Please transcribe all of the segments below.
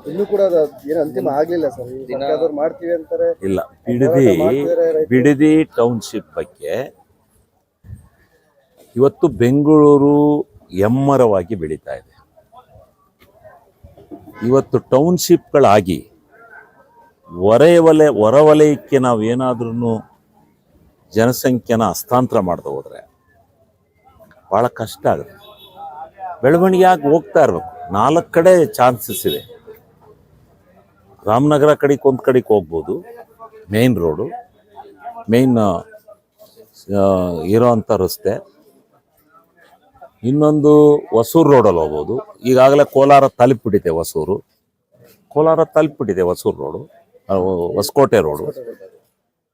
ಇನ್ನೂ ಕೂಡ ಏನು ಅಂತಿಮ ಆಗ್ಲಿಲ್ಲ ಸರ್. ಸರ್ಕಾರದವ್ರು ಮಾಡ್ತೀವಿ ಅಂತಾರೆ. ಇಲ್ಲ, ಬಿಡದಿ ಟೌನ್ಶಿಪ್ ಬಗ್ಗೆ ಇವತ್ತು ಬೆಂಗಳೂರು ಎಮ್ಮರವಾಗಿ ಬೆಳೀತಾ ಇದೆ. ಇವತ್ತು ಟೌನ್ಶಿಪ್ಗಳಾಗಿ ಹೊರವಲಯಕ್ಕೆ ನಾವು ಏನಾದ್ರೂ ಜನಸಂಖ್ಯೆನ ಹಸ್ತಾಂತರ ಮಾಡ್ತಾ ಹೋದ್ರೆ ಭಾಳ ಕಷ್ಟ ಆಗುತ್ತೆ. ಬೆಳವಣಿಗೆ ಆಗಿ ಹೋಗ್ತಾ ಇರಬೇಕು. 4 ಕಡೆ ಚಾನ್ಸಸ್ ಇದೆ. ರಾಮನಗರ ಕಡೆಗೆ ಒಂದು ಕಡೆಗೆ ಹೋಗ್ಬೋದು, ಮೇನ್ ರೋಡು, ಮೇನ್ ಇರೋ ಅಂಥ ರಸ್ತೆ. ಇನ್ನೊಂದು ಹೊಸೂರು ರೋಡಲ್ಲಿ ಹೋಗ್ಬೋದು. ಈಗಾಗಲೇ ಕೋಲಾರ ತಲುಪಿಬಿಟ್ಟಿದೆ Hosur road, Hoskote road.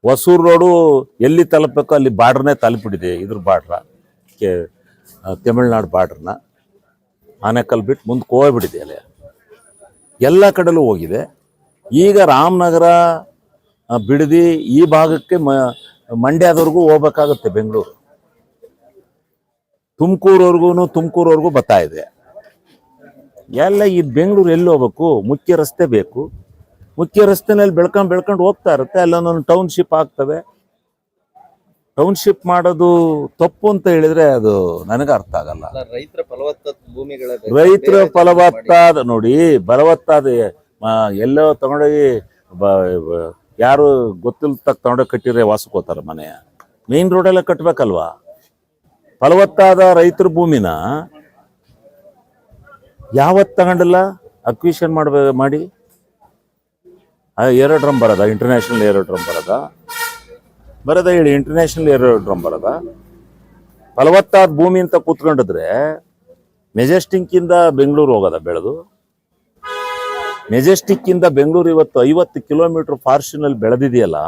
Hosur road ಎಲ್ಲಿ ತಲುಪಬೇಕು ಅಲ್ಲಿ ಬಾರ್ಡ್ರನ್ನೇ ತಲುಪಿಬಿಟ್ಟಿದೆ. ಇದ್ರ ಬಾರ್ಡ್ರ ತಮಿಳ್ನಾಡು ಬಾರ್ಡ್ರನ್ನ ಆನೆಕಲ್ ಬಿಟ್ಟು ಮುಂದಕ್ಕೆ ಹೋಗ್ಬಿಟ್ಟಿದೆ. ಅಲ್ಲಿ ಎಲ್ಲ ಕಡೆಲೂ ಹೋಗಿದೆ. ಈಗ ರಾಮನಗರ, ಬಿಡದಿ ಈ ಭಾಗಕ್ಕೆ ಮಂಡ್ಯದವರೆಗೂ ಹೋಗ್ಬೇಕಾಗುತ್ತೆ. ಬೆಂಗಳೂರು ತುಮಕೂರವರೆಗೂ ಬರ್ತಾ ಇದೆ. ಎಲ್ಲ ಈ ಬೆಂಗಳೂರು ಎಲ್ಲಿ ಹೋಗ್ಬೇಕು? ಮುಖ್ಯ ರಸ್ತೆ ಬೇಕು. ಮುಖ್ಯ ರಸ್ತೆನಲ್ಲಿ ಬೆಳ್ಕೊಂಡು ಹೋಗ್ತಾ ಇರುತ್ತೆ. ಅಲ್ಲೊಂದೊಂದು ಟೌನ್ಶಿಪ್ ಆಗ್ತವೆ. ಟೌನ್ಶಿಪ್ ಮಾಡೋದು ತಪ್ಪು ಅಂತ ಹೇಳಿದ್ರೆ ಅದು ನನಗೆ ಅರ್ಥ ಆಗಲ್ಲ. ರೈತರ ಫಲವತ್ತಾದ ನೋಡಿ, ಫಲವತ್ತಾದ ಎಲ್ಲೋ ತಗೊಂಡೋಗಿ ಯಾರು ಗೊತ್ತಿಲ್ಲ ತಗೊಂಡೋಗಿ ಕಟ್ಟಿದ್ರೆ ವಾಸಕ್ಕೋತಾರ ಮನೆಯ. ಮೇನ್ ರೋಡೆಲ್ಲ ಕಟ್ಬೇಕಲ್ವಾ? ಫಲವತ್ತಾದ ರೈತರ ಭೂಮಿನ ಯಾವತ್ತು ತಗೊಂಡಿಲ್ಲ ಅಕ್ವಿಷನ್ ಮಾಡಿ ಏರೋಡ್ರಮ್ ಇಂಟರ್ನ್ಯಾಷನಲ್ ಏರೋಡ್ರಮ್ ಬರದ ಹೇಳಿ, ಇಂಟರ್ನ್ಯಾಷನಲ್ ಏರೋಡ್ರಮ್ ಫಲವತ್ತಾದ ಭೂಮಿ ಅಂತ ಕೂತ್ಕೊಂಡಿದ್ರೆ ಮೆಜೆಸ್ಟಿಕ್ಕಿಂದ ಬೆಂಗಳೂರು ಹೋಗೋದ ಬೆಳೆದು? ಮೆಜೆಸ್ಟಿಕ್ಕಿಂದ ಬೆಂಗಳೂರು ಇವತ್ತು 50 ಕಿಲೋಮೀಟರ್ ಫಾರ್ಚುನಲ್ಲಿ ಬೆಳೆದಿದೆಯಲ್ಲ,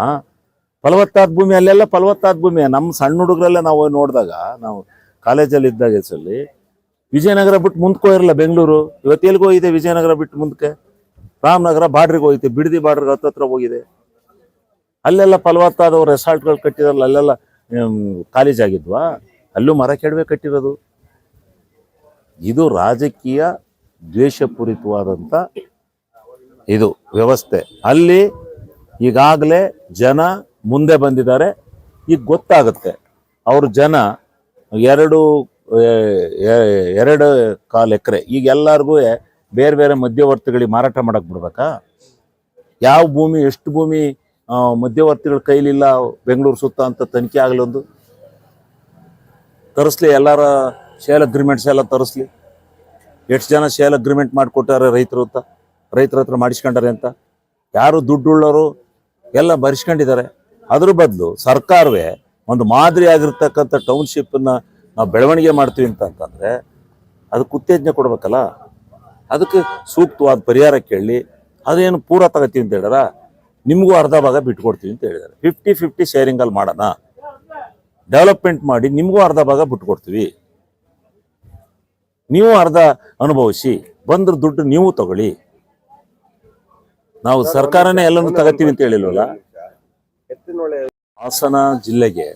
ಫಲವತ್ತಾದ ಭೂಮಿ. ಅಲ್ಲೆಲ್ಲ ಫಲವತ್ತಾದ ಭೂಮಿ. ನಮ್ಮ ಸಣ್ಣ ಹುಡುಗರೆಲ್ಲ ನಾವು ನೋಡಿದಾಗ, ನಾವು ಕಾಲೇಜಲ್ಲಿ ಇದ್ದಾಗ ಹೆಸರಲ್ಲಿ ವಿಜಯನಗರ ಬಿಟ್ಟು ಮುಂದಕ್ಕೆ ಹೋಗಿರಲ್ಲ ಬೆಂಗಳೂರು. ಇವತ್ತು ಎಲ್ಲಿಗೆ ಹೋಗಿದೆ? ವಿಜಯನಗರ ಬಿಟ್ಟು ಮುಂದಕ್ಕೆ ರಾಮನಗರ ಬಾರ್ಡ್ರಿಗೆ ಹೋಗಿದೆ, ಬಿಡದಿ ಬಾರ್ಡ್ರಿಗೆ ಹತ್ರ ಹೋಗಿದೆ. ಅಲ್ಲೆಲ್ಲ ಫಲವತ್ತಾದವ್ರು ರೆಸಾರ್ಟ್ಗಳು ಕಟ್ಟಿರಲ್ಲ, ಅಲ್ಲೆಲ್ಲ ಕಾಲೇಜ್ ಆಗಿದ್ವಾ? ಅಲ್ಲೂ ಮರ ಕೆಡವೆ ಕಟ್ಟಿರೋದು. ಇದು ರಾಜಕೀಯ ದ್ವೇಷಪೂರಿತವಾದಂಥ ಇದು ವ್ಯವಸ್ಥೆ. ಅಲ್ಲಿ ಈಗಾಗಲೇ ಜನ ಮುಂದೆ ಬಂದಿದ್ದಾರೆ. ಈಗ ಗೊತ್ತಾಗುತ್ತೆ ಅವ್ರ ಜನ 2.25 ಎಕರೆ ಈಗ ಎಲ್ಲರಿಗೂ ಬೇರೆ ಬೇರೆ ಮಧ್ಯವರ್ತಿಗಳಿಗೆ ಮಾರಾಟ ಮಾಡಕ್ಕೆ ಬಿಡ್ಬೇಕಾ? ಯಾವ ಭೂಮಿ, ಎಷ್ಟು ಭೂಮಿ ಮಧ್ಯವರ್ತಿಗಳ ಕೈಲಿಲ್ಲ ಬೆಂಗಳೂರು ಸುತ್ತ ಅಂತ ತನಿಖೆ ಆಗಲೊಂದು ತರಿಸ್ಲಿ. ಎಲ್ಲರ ಶೇಲ್ ಅಗ್ರಿಮೆಂಟ್ಸ್ ಎಲ್ಲ ತರಿಸ್ಲಿ. ಎಷ್ಟು ಜನ ಶೇಲ್ ಅಗ್ರಿಮೆಂಟ್ ಮಾಡಿಕೊಟ್ಟಾರೆ ರೈತರ ಹತ್ರ ಮಾಡಿಸ್ಕೊಂಡಾರೆ ಅಂತ? ಯಾರು ದುಡ್ಡುಳ್ಳವರು ಎಲ್ಲ ಬರೆಸ್ಕೊಂಡಿದ್ದಾರೆ. ಅದ್ರ ಬದಲು ಸರ್ಕಾರವೇ ಒಂದು ಮಾದರಿ ಆಗಿರ್ತಕ್ಕಂಥ ಟೌನ್ಶಿಪ್ಪನ್ನು ನಾವು ಬೆಳವಣಿಗೆ ಮಾಡ್ತೀವಿ ಅಂತಂದರೆ ಅದಕ್ಕೆ ಉತ್ತೇಜನ ಕೊಡ್ಬೇಕಲ್ಲ. ಅದಕ್ಕೆ ಸೂಕ್ತವಾದ ಪರಿಹಾರ ಕೇಳಿ. ಅದೇನು ಪೂರ ತಗೋತೀವಿ ಅಂತ ಹೇಳಿದಾರ? ನಿಮಗೂ ಅರ್ಧ ಭಾಗ ಬಿಟ್ಕೊಡ್ತೀವಿ ಅಂತ ಹೇಳಿದ್ದಾರೆ. 50-50 ಶೇರಿಂಗಲ್ಲಿ ಮಾಡೋಣ, ಡೆವಲಪ್ಮೆಂಟ್ ಮಾಡಿ ನಿಮಗೂ ಅರ್ಧ ಭಾಗ ಬಿಟ್ಕೊಡ್ತೀವಿ, ನೀವು ಅರ್ಧ ಅನುಭವಿಸಿ, ಬಂದ್ರ ದುಡ್ಡು ನೀವು ತಗೊಳ್ಳಿ. ನಾವು ಸರ್ಕಾರನೇ ಎಲ್ಲನೂ ತಗೋತೀವಿ ಅಂತ ಹೇಳಿಲ್ವಲ್ಲ. ಹಾಸನ ಜಿಲ್ಲೆಗೆ